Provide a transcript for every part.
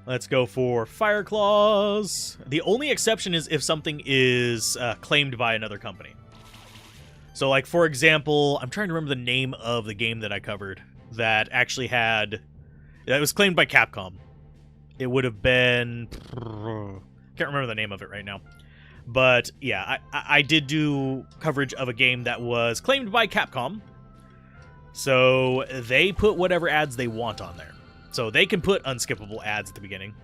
Let's go for Fire Claws. The only exception is if something is claimed by another company. So, like, for example, I'm trying to remember the name of the game that I covered that actually had... It was claimed by Capcom. It would have been... Can't remember the name of it right now. But, yeah, I did do coverage of a game that was claimed by Capcom. So, they put whatever ads they want on there. So they can put unskippable ads at the beginning.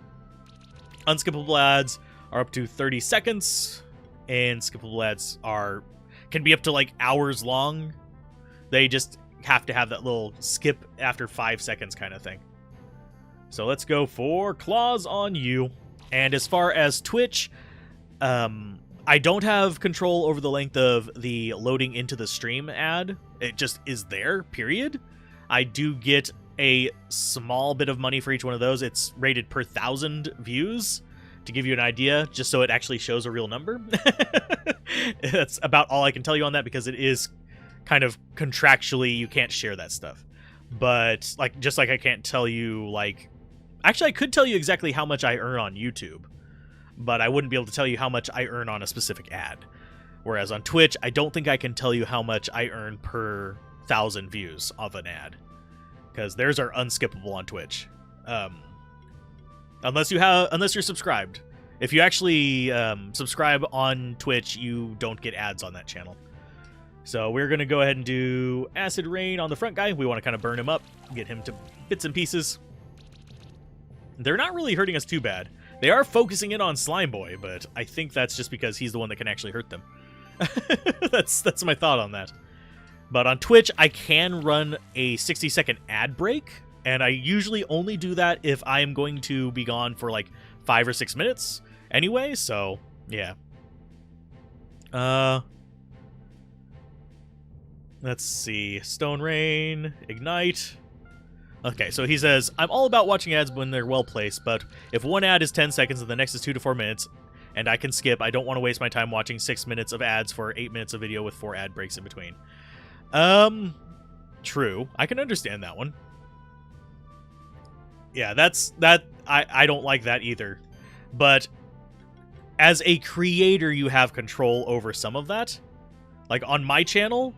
Unskippable ads are up to 30 seconds, and skippable ads can be up to like hours long. They just have to have that little skip after 5 seconds kind of thing. So let's go for Claws on You. And as far as Twitch, I don't have control over the length of the loading into the stream ad. It just is there, period. I do get a small bit of money for each one of those. It's rated per 1,000 views, to give you an idea, just so it actually shows a real number. That's about all I can tell you on that, because it is kind of contractually, you can't share that stuff. But just like I can't tell you, actually I could tell you exactly how much I earn on YouTube, but I wouldn't be able to tell you how much I earn on a specific ad. Whereas on Twitch, I don't think I can tell you how much I earn per 1,000 views of an ad, because theirs are unskippable on Twitch, unless you're subscribed. If you actually subscribe on Twitch, you don't get ads on that channel. So we're gonna go ahead and do Acid Rain on the front guy. We want to kind of burn him up, get him to bits and pieces. They're not really hurting us too bad. They are focusing in on Slime Boy, but I think that's just because he's the one that can actually hurt them. That's my thought on that. But on Twitch, I can run a 60-second ad break, and I usually only do that if I am going to be gone for like 5 or 6 minutes anyway, so yeah. Let's see. Stone Rain, Ignite. Okay, so he says, I'm all about watching ads when they're well placed, but if one ad is 10 seconds and the next is 2 to 4 minutes, and I can skip, I don't want to waste my time watching 6 minutes of ads for 8 minutes of video with 4 ad breaks in between. True. I can understand that one. Yeah, I don't like that either. But as a creator, you have control over some of that. Like on my channel,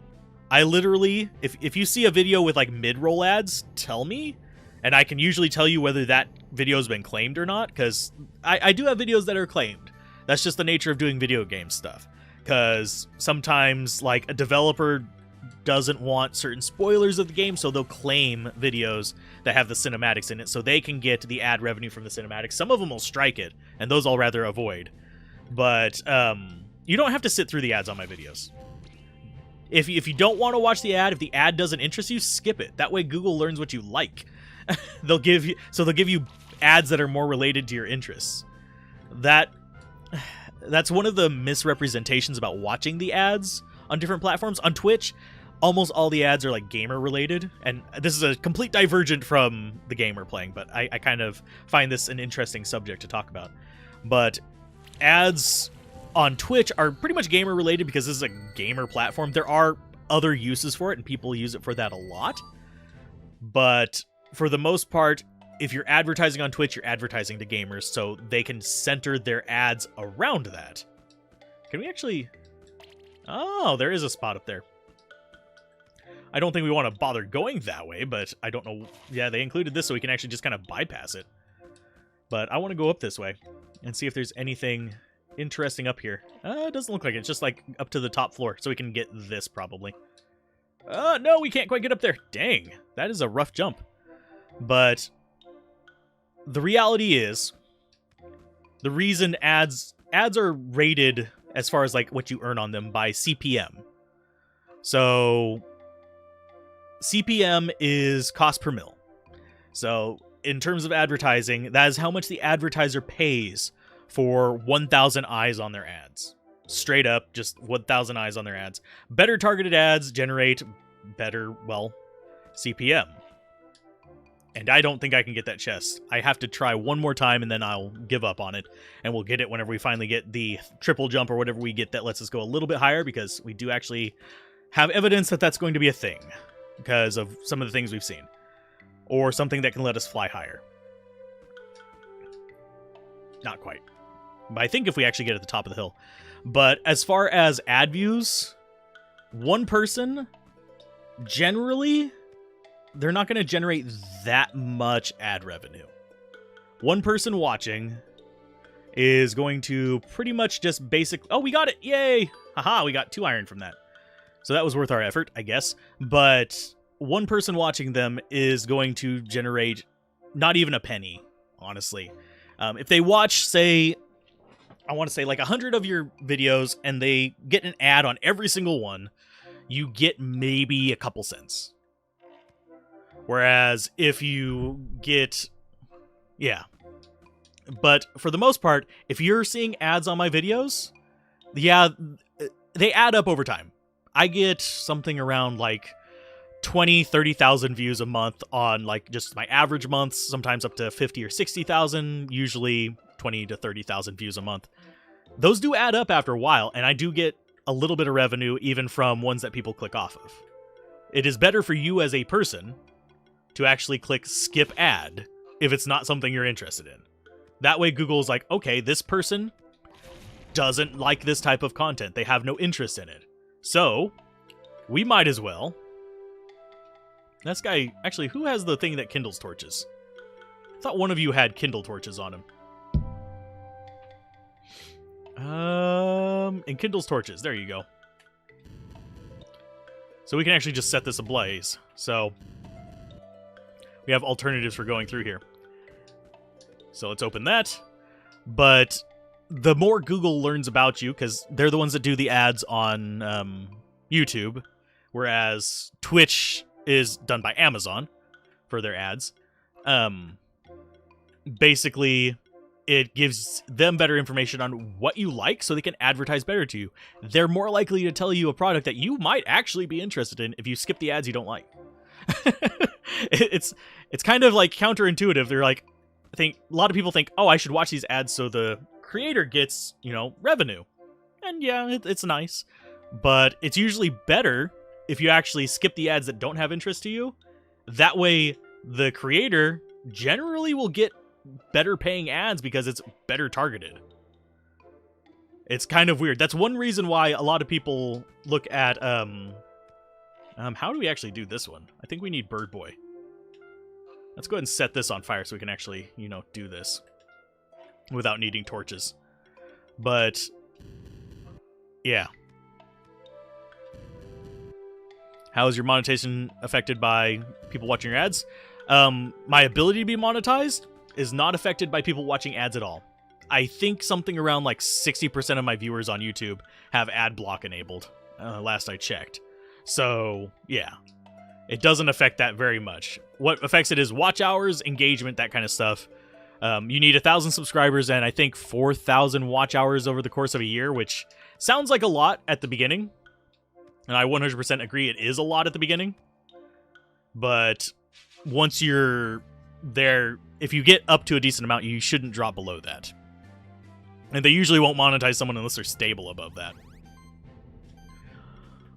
I literally, if you see a video with like mid-roll ads, tell me, and I can usually tell you whether that video's been claimed or not, because I do have videos that are claimed. That's just the nature of doing video game stuff. Because sometimes, like, a developer doesn't want certain spoilers of the game, so they'll claim videos that have the cinematics in it, so they can get the ad revenue from the cinematics. Some of them will strike it, and those I'll rather avoid. But you don't have to sit through the ads on my videos. If you don't want to watch the ad, if the ad doesn't interest you, skip it. That way Google learns what you like. they'll give you ads that are more related to your interests. That's one of the misrepresentations about watching the ads on different platforms. On Twitch, almost all the ads are like gamer related, and this is a complete divergent from the game we're playing, but I kind of find this an interesting subject to talk about. But ads on Twitch are pretty much gamer related because this is a gamer platform. There are other uses for it, and people use it for that a lot. But for the most part, if you're advertising on Twitch, you're advertising to gamers, so they can center their ads around that. Can we actually... Oh, there is a spot up there. I don't think we want to bother going that way, but I don't know... Yeah, they included this so we can actually just kind of bypass it. But I want to go up this way and see if there's anything interesting up here. It doesn't look like it. It's just like up to the top floor, so we can get this probably. No, we can't quite get up there. Dang, that is a rough jump. But the reality is, the reason ads are rated as far as like what you earn on them by CPM. So CPM is cost per mil. So in terms of advertising, that is how much the advertiser pays for 1,000 eyes on their ads. Straight up, just 1,000 eyes on their ads. Better targeted ads generate better, well, CPM. And I don't think I can get that chest. I have to try one more time, and then I'll give up on it. And we'll get it whenever we finally get the triple jump or whatever we get that lets us go a little bit higher, because we do actually have evidence that that's going to be a thing because of some of the things we've seen. Or something that can let us fly higher. Not quite. But I think if we actually get at the top of the hill. But as far as ad views, one person, generally, they're not going to generate that much ad revenue. One person watching is going to pretty much just oh, we got it. Yay. Haha, we got 2 iron from that. So that was worth our effort, I guess. But one person watching them is going to generate not even a penny, honestly. If they watch, say, I want to say like 100 of your videos and they get an ad on every single one, you get maybe a couple cents. Whereas if you get... Yeah. But for the most part, if you're seeing ads on my videos, yeah, they add up over time. I get something around like 20, 30,000 views a month on like just my average months, sometimes up to 50 or 60,000, usually 20 to 30,000 views a month. Those do add up after a while, and I do get a little bit of revenue even from ones that people click off of. It is better for you as a person to actually click skip ad if it's not something you're interested in. That way Google's like, okay, this person doesn't like this type of content. They have no interest in it. So, we might as well... This guy, actually, who has the thing that kindles torches? I thought one of you had kindle torches on him. And kindles torches. There you go. So we can actually just set this ablaze. So, we have alternatives for going through here. So let's open that. But the more Google learns about you, because they're the ones that do the ads on YouTube, whereas Twitch is done by Amazon for their ads. Basically, it gives them better information on what you like so they can advertise better to you. They're more likely to tell you a product that you might actually be interested in if you skip the ads you don't like. It's kind of like counterintuitive. They're like, a lot of people think, oh, I should watch these ads so the creator gets, revenue. And yeah, it's nice. But it's usually better if you actually skip the ads that don't have interest to you. That way, the creator generally will get better paying ads because it's better targeted. It's kind of weird. That's one reason why a lot of people look at, how do we actually do this one? I think we need Bird Boy. Let's go ahead and set this on fire so we can actually, do this without needing torches. But, yeah. How is your monetization affected by people watching your ads? My ability to be monetized is not affected by people watching ads at all. I think something around like 60% of my viewers on YouTube have ad block enabled, last I checked. So, yeah. It doesn't affect that very much. What affects it is watch hours, engagement, that kind of stuff. You need 1,000 subscribers and I think 4,000 watch hours over the course of a year, which sounds like a lot at the beginning. And I 100% agree it is a lot at the beginning. But once you're there, if you get up to a decent amount, you shouldn't drop below that. And they usually won't monetize someone unless they're stable above that.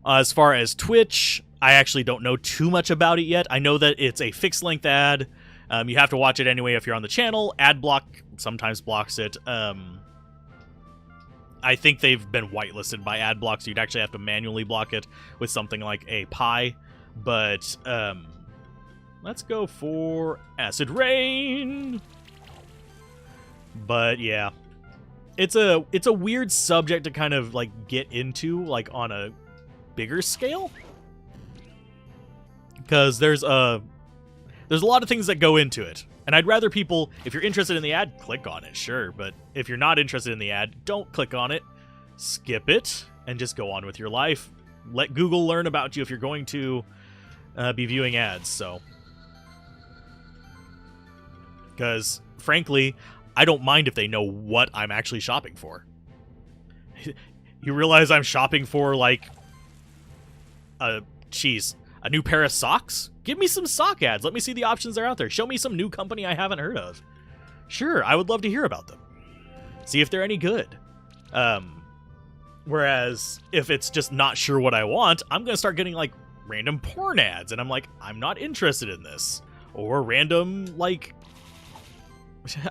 As far as Twitch, I actually don't know too much about it yet. I know that it's a fixed length ad. You have to watch it anyway if you're on the channel. Ad block sometimes blocks it. I think they've been whitelisted by ad block, so you'd actually have to manually block it with something like a Pi. But let's go for Acid Rain. But yeah, it's a weird subject to kind of like get into like on a bigger scale, because there's a lot of things that go into it, and I'd rather people, if you're interested in the ad, click on it, sure, but if you're not interested in the ad, don't click on it, skip it, and just go on with your life. Let Google learn about you if you're going to be viewing ads. So, because frankly, I don't mind if they know what I'm actually shopping for. You realize I'm shopping for like a new pair of socks? Give me some sock ads. Let me see the options that are out there. Show me some new company I haven't heard of. Sure, I would love to hear about them. See if they're any good. Whereas if it's just not sure what I want, I'm going to start getting like random porn ads. And I'm like, I'm not interested in this. Or random like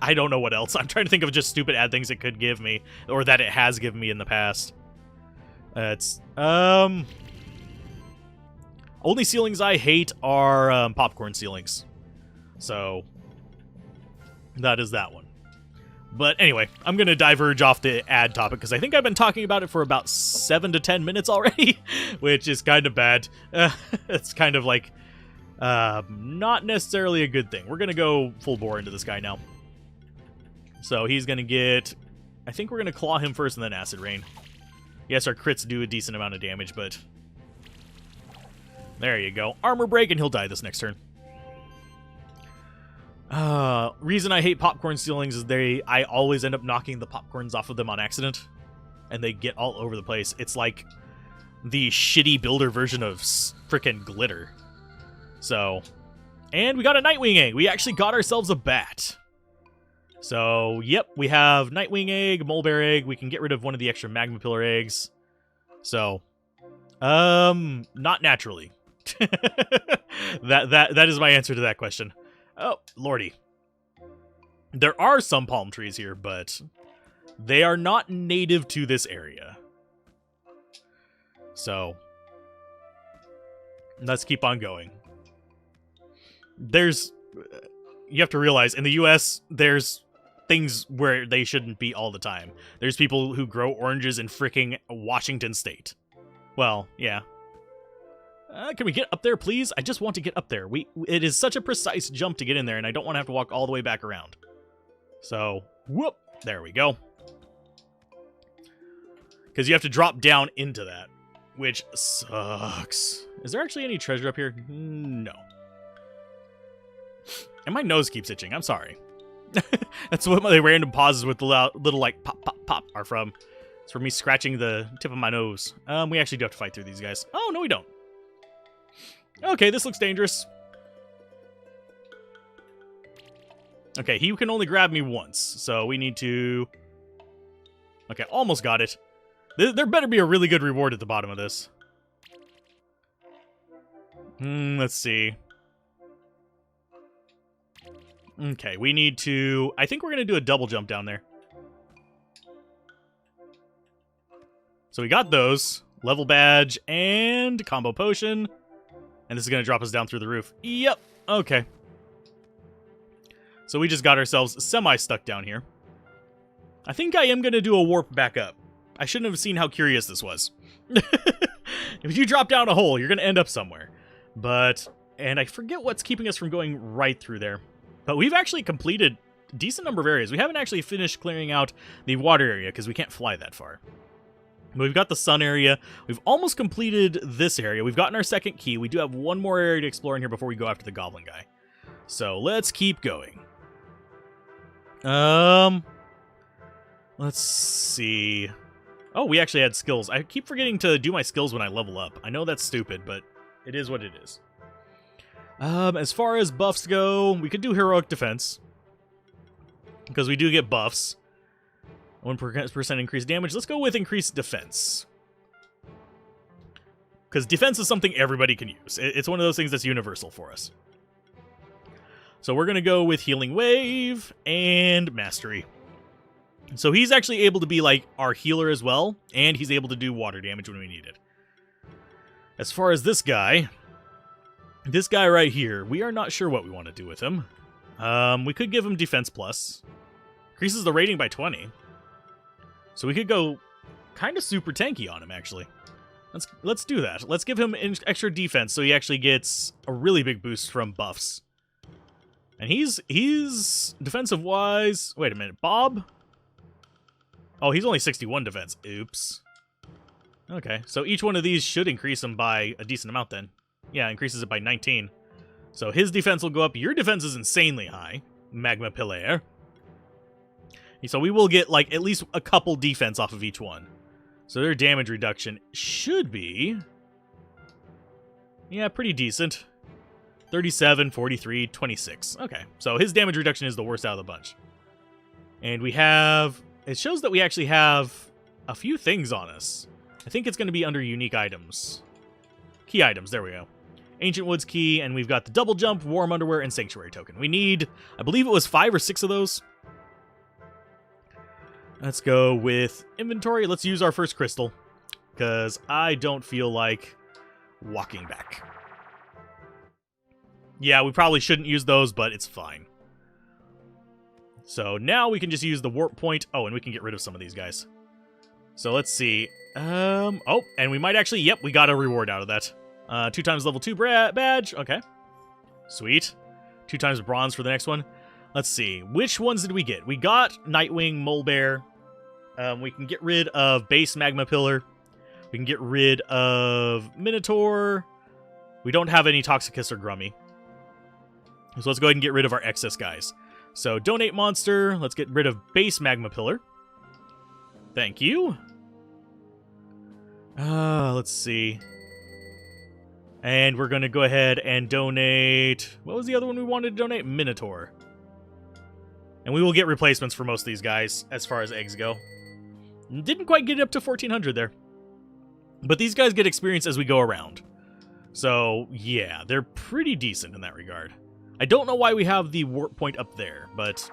I don't know what else. I'm trying to think of just stupid ad things it could give me, or that it has given me in the past. Only ceilings I hate are popcorn ceilings. So that is that one. But anyway, I'm going to diverge off the ad topic because I think I've been talking about it for about 7 to 10 minutes already, which is kind of bad. It's kind of like not necessarily a good thing. We're going to go full bore into this guy now. So he's going to get... I think we're going to claw him first and then acid rain. Yes, our crits do a decent amount of damage, but... There you go. Armor break, and he'll die this next turn. Reason I hate popcorn ceilings is I always end up knocking the popcorns off of them on accident, and they get all over the place. It's like the shitty builder version of frickin' glitter. So, and we got a Nightwing egg. We actually got ourselves a bat. So, yep, we have Nightwing egg, Mole Bear egg. We can get rid of one of the extra Magma Pillar eggs. So, not naturally. That is my answer to that question. Oh, lordy. There are some palm trees here, but they are not native to this area. So, let's keep on going. You have to realize, in the US, there's things where they shouldn't be all the time. There's people who grow oranges in fricking Washington State. Well, yeah. Can we get up there, please? I just want to get up there. It is such a precise jump to get in there, and I don't want to have to walk all the way back around. So, whoop, there we go. Because you have to drop down into that, which sucks. Is there actually any treasure up here? No. And my nose keeps itching. I'm sorry. That's what my random pauses with the little like pop, pop, pop are from. It's for me scratching the tip of my nose. We actually do have to fight through these guys. Oh, no, we don't. Okay, this looks dangerous. Okay, he can only grab me once, so we need to... Okay, almost got it. There better be a really good reward at the bottom of this. Let's see. Okay, we need to... I think we're going to do a double jump down there. So we got those. Level badge and combo potion. And this is going to drop us down through the roof. Yep. Okay. So we just got ourselves semi-stuck down here. I think I am going to do a warp back up. I shouldn't have seen how curious this was. If you drop down a hole, you're going to end up somewhere. And I forget what's keeping us from going right through there. But we've actually completed a decent number of areas. We haven't actually finished clearing out the water area because we can't fly that far. We've got the sun area. We've almost completed this area. We've gotten our second key. We do have one more area to explore in here before we go after the goblin guy. So let's keep going. Let's see. Oh, we actually had skills. I keep forgetting to do my skills when I level up. I know that's stupid, but it is what it is. As far as buffs go, we could do heroic defense. Because we do get buffs. 1% increased damage. Let's go with increased defense. Because defense is something everybody can use. It's one of those things that's universal for us. So we're going to go with Healing Wave and Mastery. So he's actually able to be like our healer as well. And he's able to do water damage when we need it. As far as this guy right here, we are not sure what we want to do with him. We could give him Defense Plus. Increases the rating by 20. So we could go kind of super tanky on him, actually. Let's do that. Let's give him extra defense so he actually gets a really big boost from buffs. And he's defensive-wise... Wait a minute, Bob? Oh, he's only 61 defense. Oops. Okay, so each one of these should increase him by a decent amount then. Yeah, increases it by 19. So his defense will go up. Your defense is insanely high. Magma Pillar. So we will get, like, at least a couple defense off of each one. So their damage reduction should be... Yeah, pretty decent. 37, 43, 26. Okay, so his damage reduction is the worst out of the bunch. And we have... It shows that we actually have a few things on us. I think it's going to be under unique items. Key items, there we go. Ancient Woods Key, and we've got the Double Jump, Warm Underwear, and Sanctuary Token. We need, I believe it was 5 or 6 of those. Let's go with inventory. Let's use our first crystal, because I don't feel like walking back. Yeah, we probably shouldn't use those, but it's fine. So now we can just use the warp point. Oh, and we can get rid of some of these guys. So let's see. Oh, and we might actually, yep, we got a reward out of that. 2 times level 2 badge. Okay. Sweet. 2 times bronze for the next one. Let's see. Which ones did we get? We got Nightwing, Mole Bear. We can get rid of base Magma Pillar. We can get rid of Minotaur. We don't have any Toxicus or Grummy. So let's go ahead and get rid of our excess guys. So donate monster. Let's get rid of base Magma Pillar. Thank you. Let's see. And we're going to go ahead and donate... What was the other one we wanted to donate? Minotaur. And we will get replacements for most of these guys as far as eggs go. Didn't quite get it up to 1400 there. But these guys get experience as we go around. So, yeah, they're pretty decent in that regard. I don't know why we have the warp point up there, but...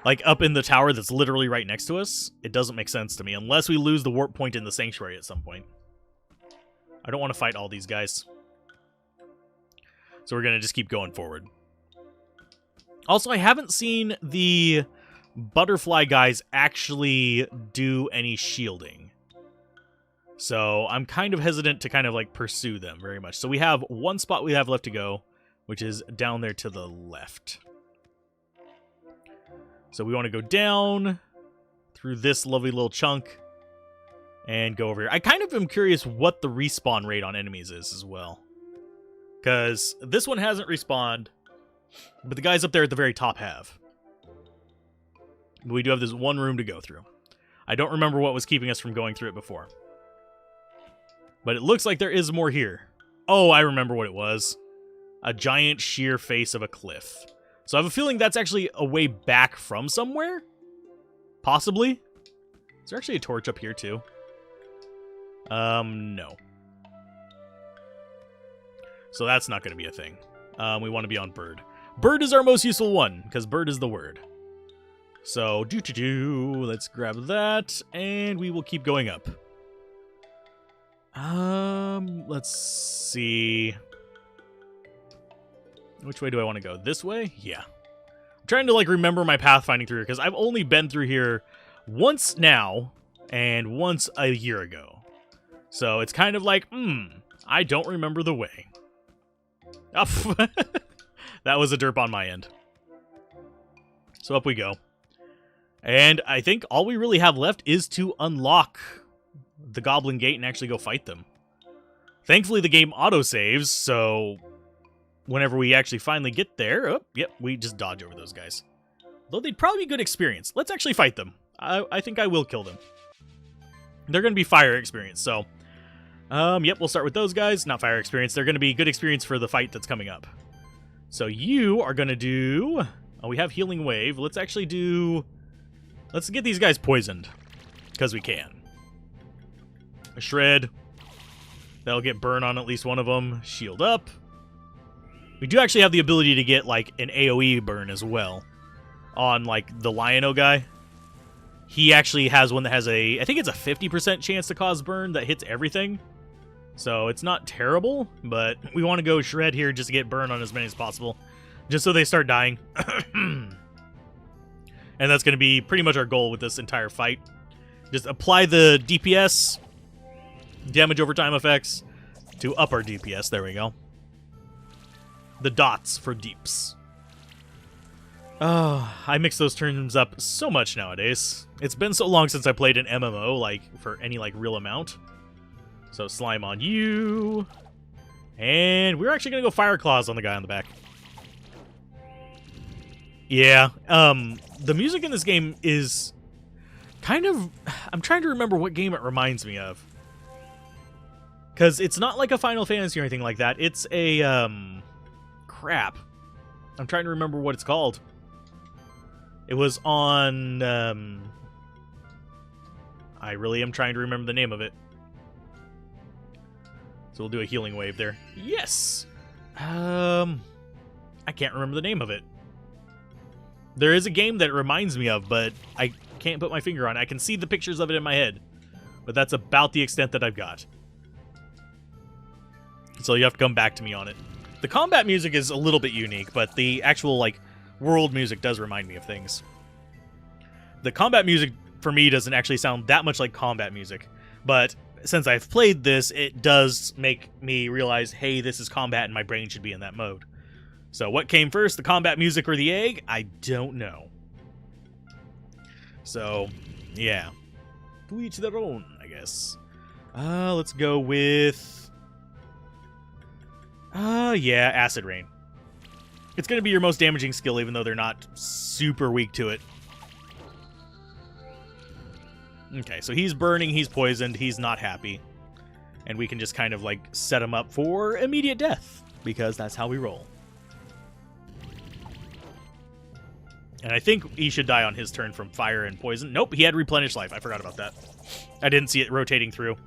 Like, up in the tower that's literally right next to us, it doesn't make sense to me, unless we lose the warp point in the sanctuary at some point. I don't want to fight all these guys. So we're going to just keep going forward. Also, I haven't seen the butterfly guys actually do any shielding. So I'm kind of hesitant to kind of like pursue them very much. So we have one spot we have left to go, which is down there to the left. So we want to go down through this lovely little chunk and go over here. I kind of am curious what the respawn rate on enemies is as well. Because this one hasn't respawned, but the guys up there at the very top have. We do have this one room to go through. I don't remember what was keeping us from going through it before. But it looks like there is more here. Oh, I remember what it was. A giant sheer face of a cliff. So I have a feeling that's actually a way back from somewhere? Possibly? Is there actually a torch up here too? No. So that's not going to be a thing. We want to be on Bird. Bird is our most useful one, because Bird is the word. So, let's grab that, and we will keep going up. Let's see. Which way do I want to go? This way? Yeah. I'm trying to, like, remember my pathfinding through here, because I've only been through here once now, and once a year ago. So it's kind of like, I don't remember the way. Oh, that was a derp on my end. So up we go. And I think all we really have left is to unlock the Goblin Gate and actually go fight them. Thankfully, the game autosaves, so whenever we actually finally get there, we just dodge over those guys. Though they'd probably be good experience. Let's actually fight them. I think I will kill them. They're going to be fire experience, so... we'll start with those guys. Not fire experience. They're going to be good experience for the fight that's coming up. So you are going to do... Oh, we have Healing Wave. Let's actually do... Let's get these guys poisoned. Because we can. A Shred. That'll get burn on at least one of them. Shield up. We do actually have the ability to get, like, an AoE burn as well. On, like, the Lion-O guy. He actually has one that has a... I think it's a 50% chance to cause burn that hits everything. So it's not terrible, but we want to go Shred here just to get burn on as many as possible. Just so they start dying. And that's going to be pretty much our goal with this entire fight. Just apply the DPS, damage over time effects, to up our DPS. There we go. The dots for deeps. Oh, I mix those terms up so much nowadays. It's been so long since I played an MMO, like, for any, like, real amount. So, slime on you. And we're actually going to go Fire Claws on the guy on the back. Yeah, the music in this game is kind of... I'm trying to remember what game it reminds me of. Because it's not like a Final Fantasy or anything like that. It's a, crap. I'm trying to remember what it's called. It was on, I really am trying to remember the name of it. So we'll do a Healing Wave there. Yes! I can't remember the name of it. There is a game that it reminds me of, but I can't put my finger on it. I can see the pictures of it in my head, but that's about the extent that I've got. So you have to come back to me on it. The combat music is a little bit unique, but the actual, like, world music does remind me of things. The combat music, for me, doesn't actually sound that much like combat music, but since I've played this, it does make me realize, hey, this is combat and my brain should be in that mode. So what came first, the combat music or the egg? I don't know. So, yeah. To each their own, I guess. Let's go with... yeah, Acid Rain. It's going to be your most damaging skill, even though they're not super weak to it. Okay, so he's burning, he's poisoned, he's not happy. And we can just kind of, like, set him up for immediate death, because that's how we roll. And I think he should die on his turn from fire and poison. Nope, he had replenished life. I forgot about that. I didn't see it rotating through.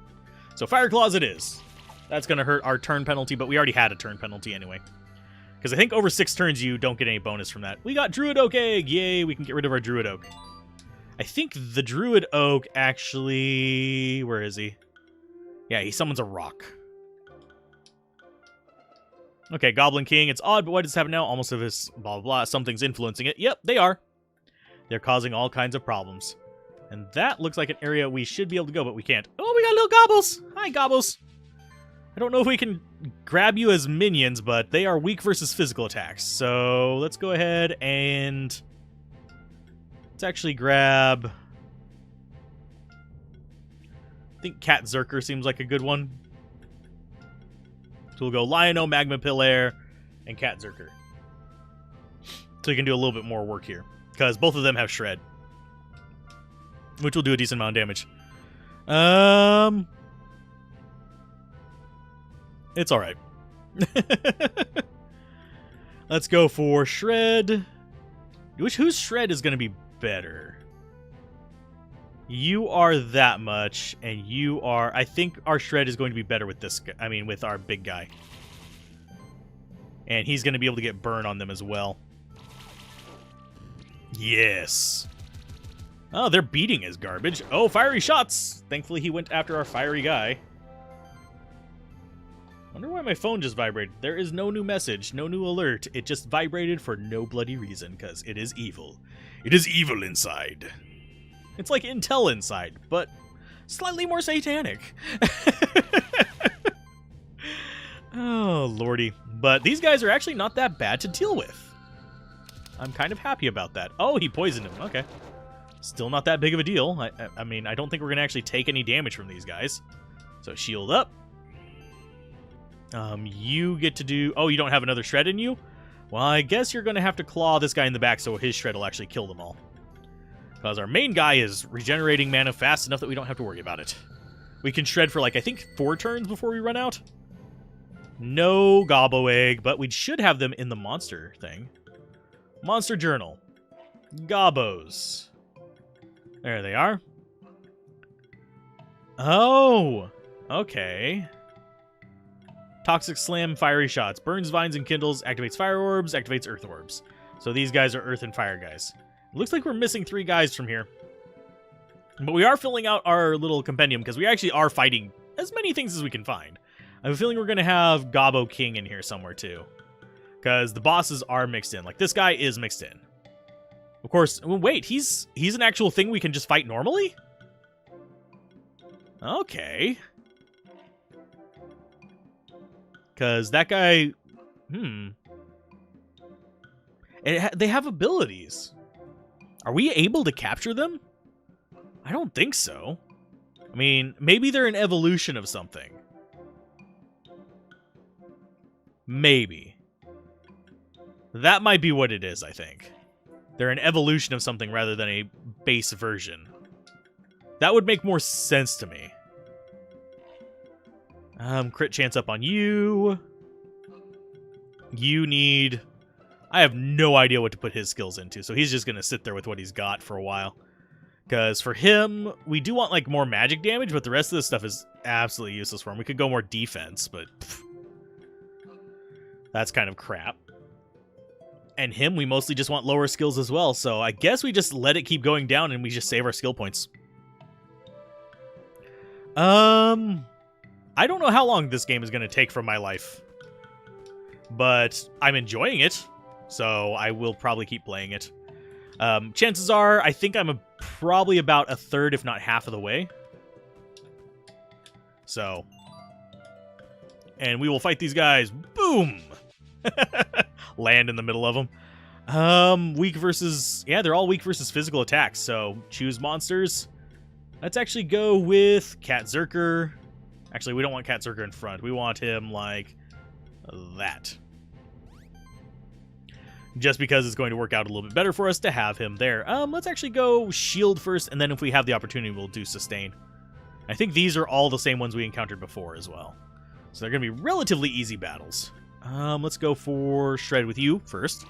So Fire Claws it is. That's going to hurt our turn penalty, but we already had a turn penalty anyway. Because I think over 6 turns you don't get any bonus from that. We got Druid Oak Egg! Yay, we can get rid of our Druid Oak. I think the Druid Oak actually... Where is he? Yeah, he summons a rock. Okay, Goblin King. It's odd, but what does happen now? Almost of his blah, blah, blah. Something's influencing it. Yep, they are. They're causing all kinds of problems. And that looks like an area we should be able to go, but we can't. Oh, we got little Gobbles! Hi, Gobbles! I don't know if we can grab you as minions, but they are weak versus physical attacks. So let's go ahead and... Let's actually grab... I think Cat Zerker seems like a good one. So we'll go Lion-O, Magma Pillair, and Cat Zerker. So we can do a little bit more work here. Because both of them have Shred. Which will do a decent amount of damage. It's alright. Let's go for Shred. Whose Shred is going to be better? You are that much, and you are... I think our Shred is going to be better with this... I mean, with our big guy. And he's going to be able to get burn on them as well. Yes. Oh, they're beating his garbage. Oh, fiery shots! Thankfully, he went after our fiery guy. Wonder why my phone just vibrated. There is no new message, no new alert. It just vibrated for no bloody reason, because it is evil. It is evil inside. It's like Intel inside, but slightly more satanic. Oh, lordy. But these guys are actually not that bad to deal with. I'm kind of happy about that. Oh, he poisoned him. Okay. Still not that big of a deal. I mean, I don't think we're going to actually take any damage from these guys. So shield up. You get to do... Oh, you don't have another Shred in you? Well, I guess you're going to have to claw this guy in the back so his Shred will actually kill them all. Because our main guy is regenerating mana fast enough that we don't have to worry about it. We can Shred for, like, I think 4 turns before we run out. No Gobbo Egg, but we should have them in the monster thing. Monster Journal. Gobbos. There they are. Oh! Okay. Toxic Slam, Fiery Shots. Burns vines and kindles, activates fire orbs, activates earth orbs. So these guys are earth and fire guys. It looks like we're missing 3 guys from here. But we are filling out our little compendium because we actually are fighting as many things as we can find. I have a feeling we're going to have Gobbo King in here somewhere too. Because the bosses are mixed in. Like, this guy is mixed in. Of course, wait, he's an actual thing we can just fight normally? Okay. Because that guy... They have abilities. Are we able to capture them? I don't think so. I mean, maybe they're an evolution of something. Maybe. That might be what it is, I think. They're an evolution of something rather than a base version. That would make more sense to me. Crit chance up on you. You need... I have no idea what to put his skills into, so he's just going to sit there with what he's got for a while. Because for him, we do want, like, more magic damage, but the rest of this stuff is absolutely useless for him. We could go more defense, but... That's kind of crap. And him, we mostly just want lower skills as well, so I guess we just let it keep going down and we just save our skill points. I don't know how long this game is going to take from my life, but I'm enjoying it, so I will probably keep playing it. Chances are, I think I'm probably about a third, if not half of the way. So, and we will fight these guys. Boom! Land in the middle of them. Weak versus... Yeah, they're all weak versus physical attacks, so choose monsters. Let's actually go with Cat Zerker. Actually, we don't want Cat Zerker in front. We want him like that. Just because it's going to work out a little bit better for us to have him there. Let's actually go shield first, and then if we have the opportunity, we'll do sustain. I think these are all the same ones we encountered before as well. So they're going to be relatively easy battles. Let's go for Shred with you first.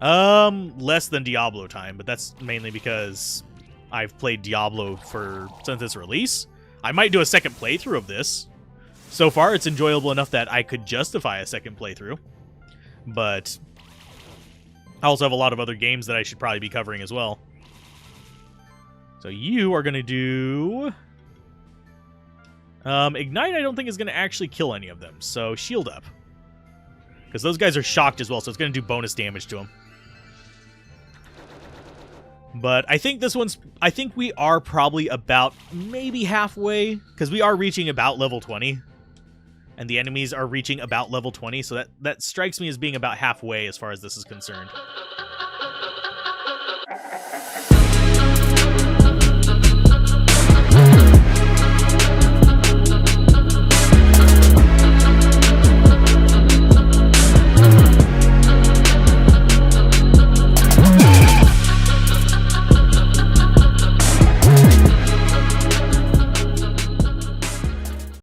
Less than Diablo time, but that's mainly because I've played Diablo since its release. I might do a second playthrough of this. So far, it's enjoyable enough that I could justify a second playthrough. But I also have a lot of other games that I should probably be covering as well. So you are going to do... Ignite I don't think is going to actually kill any of them, so shield up. Because those guys are shocked as well, so it's going to do bonus damage to them. But I think I think we are probably about maybe halfway, because we are reaching about level 20. And the enemies are reaching about level 20, so that strikes me as being about halfway as far as this is concerned.